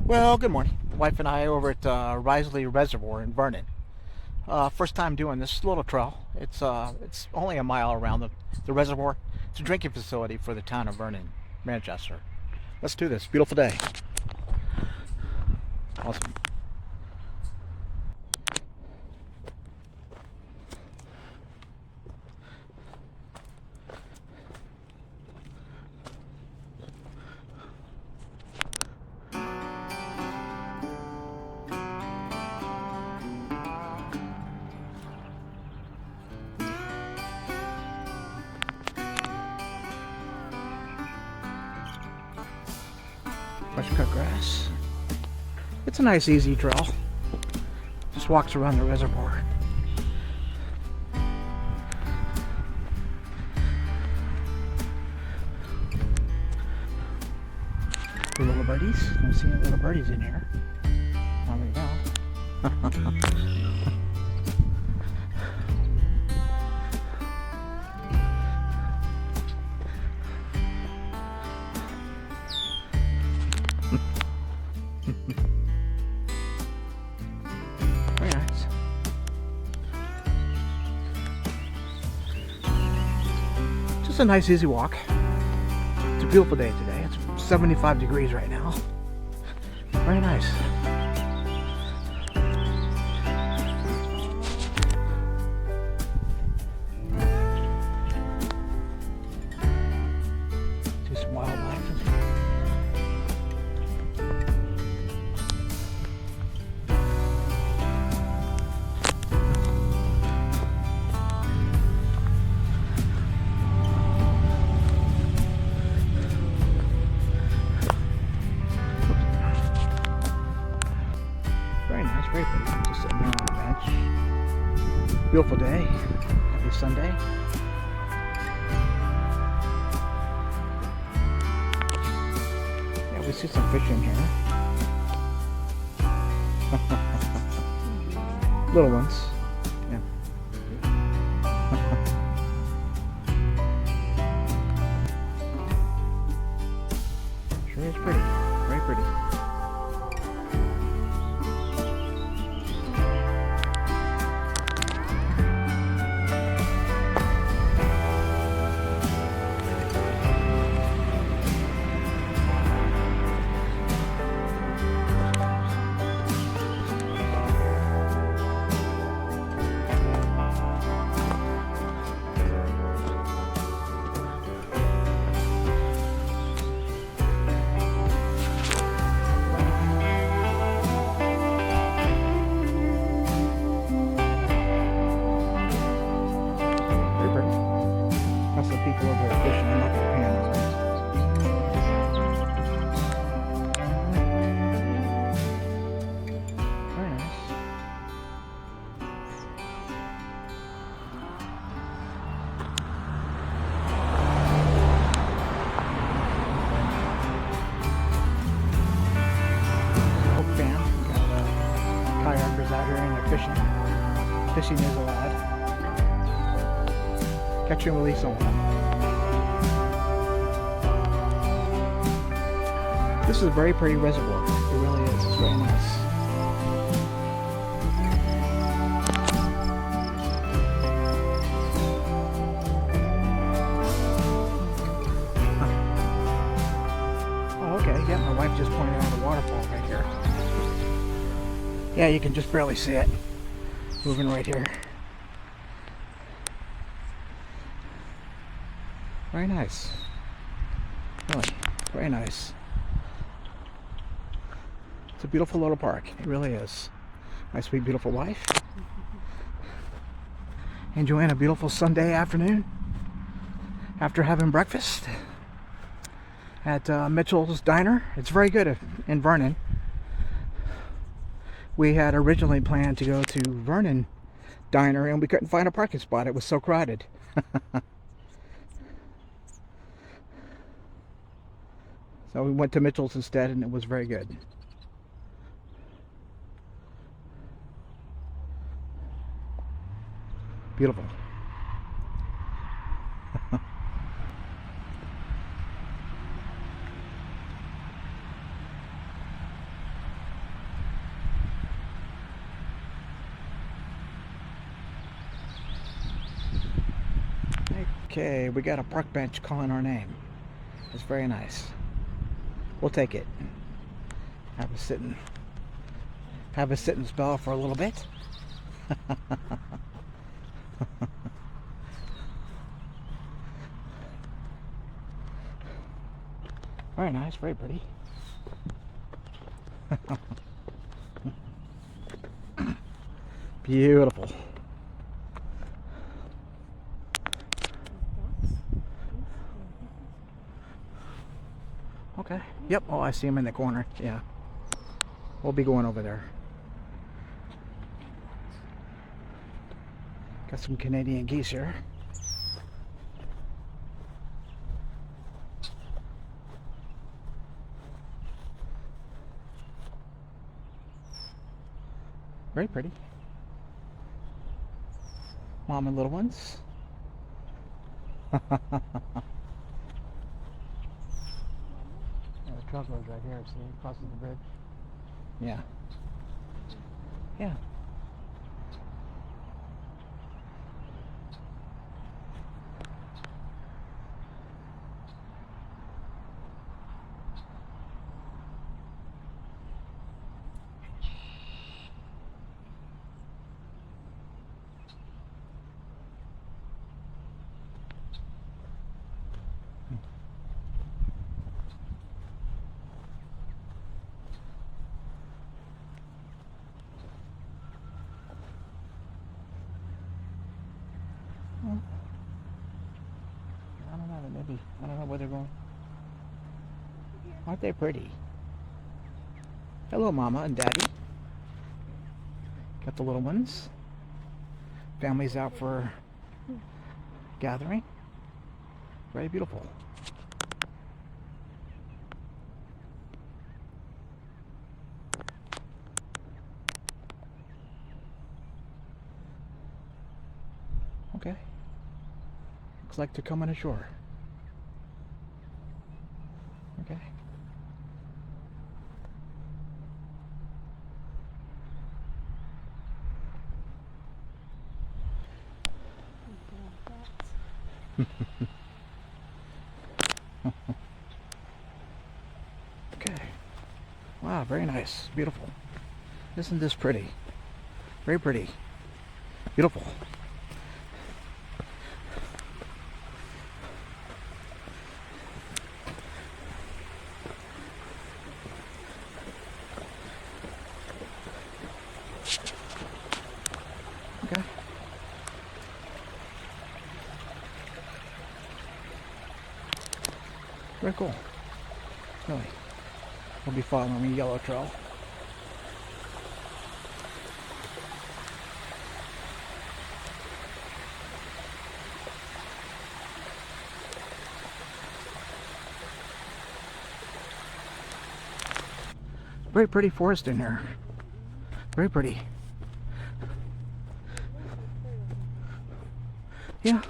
Well, good morning. Wife and I over at Risey Reservoir in Vernon. First time doing this little trail. It's only a mile around the reservoir. It's a drinking facility for the town of Vernon, Manchester. Let's do this. Beautiful day. Awesome. Fresh cut grass. It's a nice easy trail. Just walks around the reservoir. The little birdies. Don't see any little birdies in here. There we go. Very nice. Just a nice easy walk. It's a beautiful day today. It's 75 degrees right now. Very nice. See some wildlife. Very nice, very pretty. Just sitting here on the bench. Beautiful day. Happy Sunday. Yeah, we see some fish in here. Little ones. Yeah. Sure is pretty. Very pretty. That's the people over there fishing. I'm not going to pan on it. Very nice. Hook band. We got kayakers out here and they're fishing. Fishing is allowed. Catch and release only. This is a very pretty reservoir. It really is. It's very nice. Oh, okay. Yeah, my wife just pointed out a waterfall right here. Yeah, you can just barely see it. Moving right here. Very nice. Really, very nice. It's a beautiful little park. It really is. My sweet, beautiful wife. Enjoying a beautiful Sunday afternoon after having breakfast at Mitchell's Diner. It's very good in Vernon. We had originally planned to go to Vernon Diner and we couldn't find a parking spot. It was so crowded. So we went to Mitchell's instead, and it was very good. Beautiful. Okay, we got a park bench calling our name. It's very nice. We'll take it. Have a sit and spell for a little bit. Very nice, very pretty. Beautiful. Okay. Yep. Oh, I see him in the corner. Yeah. We'll be going over there. Got some Canadian geese here. Very pretty. Mom and little ones. Yeah, the truck goes right here, see, it crosses the bridge. Yeah. Yeah. I don't know, maybe, I don't know where they're going. Aren't they pretty? Hello, Mama and Daddy. Got the little ones. Family's out for gathering. Very beautiful. Okay. Looks like they're coming ashore. Okay. Okay. Wow, very nice. Beautiful. Isn't this pretty? Very pretty. Beautiful. Okay. Very cool. Really. We'll be following the yellow trail. Very pretty forest in here. Very pretty. Yeah.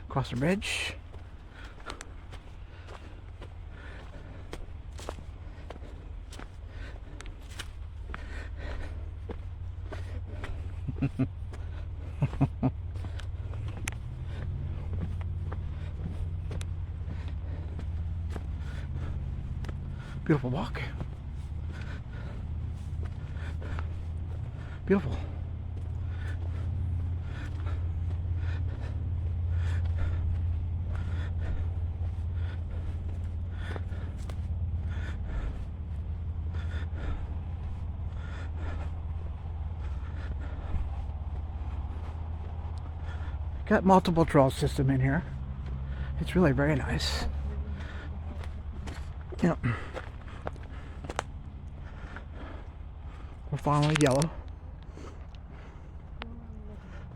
Across the bridge. Beautiful walk. Beautiful. Got multiple trail system in here. It's really very nice. Yep. We're following yellow.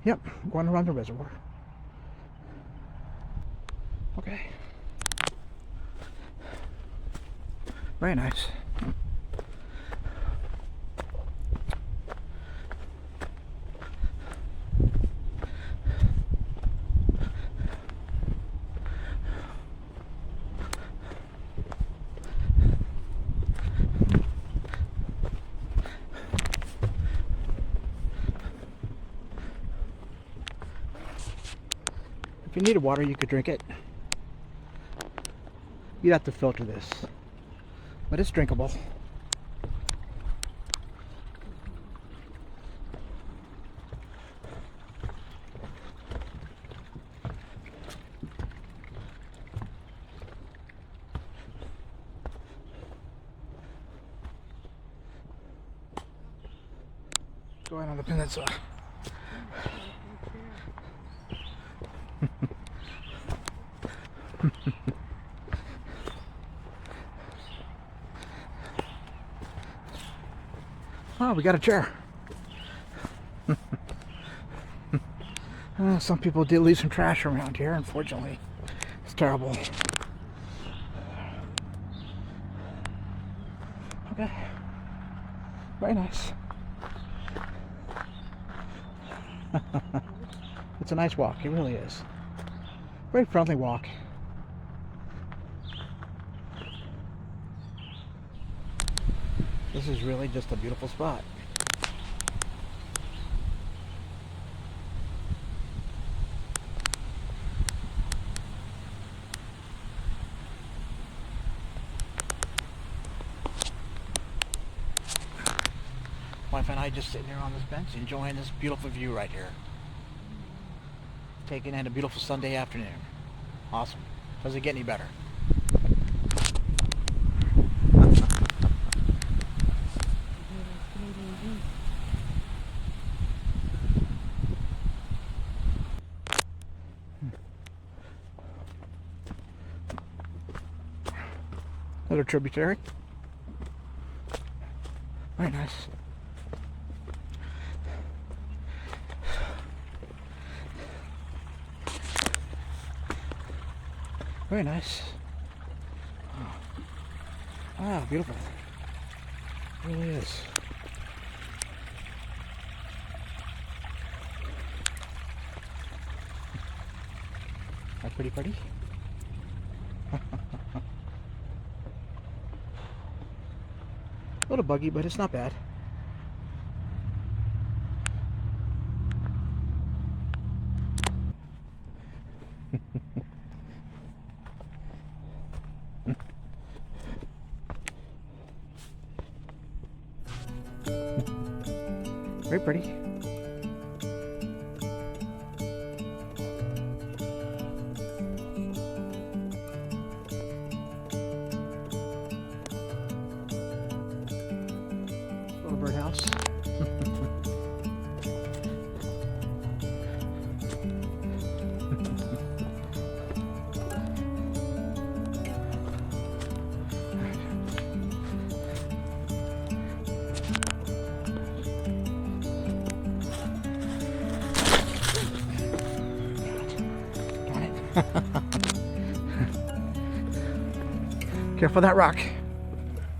Yep, going around the reservoir. Okay. Very nice. If you needed water, you could drink it. You'd have to filter this, but it's drinkable. Going on the peninsula. Oh, we got a chair. Some people did leave some trash around here, unfortunately. It's terrible. Okay. Very nice. It's a nice walk, it really is. Very friendly walk. This is really just a beautiful spot. Wife and I just sitting here on this bench enjoying this beautiful view right here. Taking in a beautiful Sunday afternoon. Awesome. Doesn't get any better. Another tributary. Very nice. Very nice. Ah, beautiful. It really is. That's pretty. A little buggy, but it's not bad. Very pretty. Little birdhouse. Careful of that rock.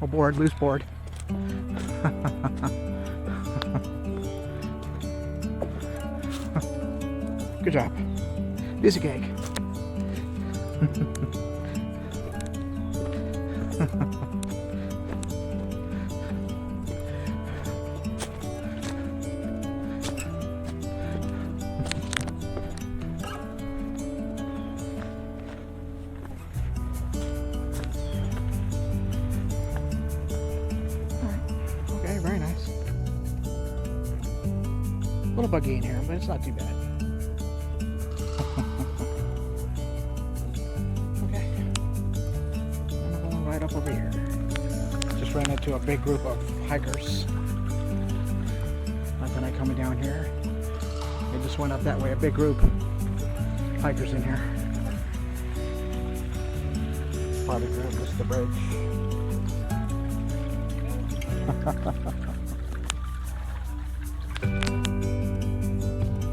Oh, board, loose board. Good job. Piece of cake. Okay, very nice. A little buggy in here, but it's not too bad. Okay. I'm going right up over here. Just ran into a big group of hikers. Nothing like coming down here. They just went up that way, a big group. Hikers in here. Part of the group, this is the bridge.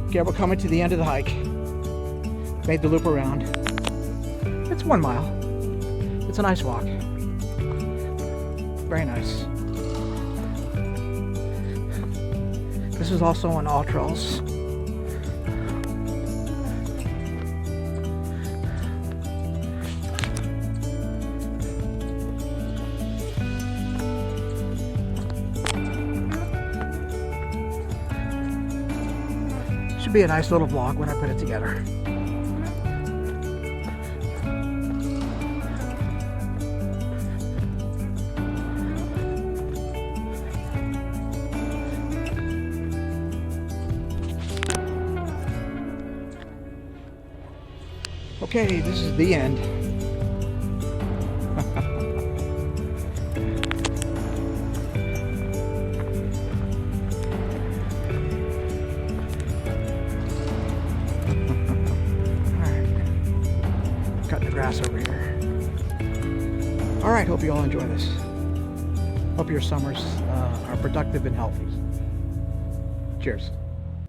Okay, we're coming to the end of the hike. Made the loop around. It's 1 mile. It's a nice walk. Very nice. This is also on all trails. Should be a nice little vlog when I put it together. Okay, this is the end. Alright. Cutting the grass over here. Alright, hope you all enjoy this. Hope your summers are productive and healthy. Cheers.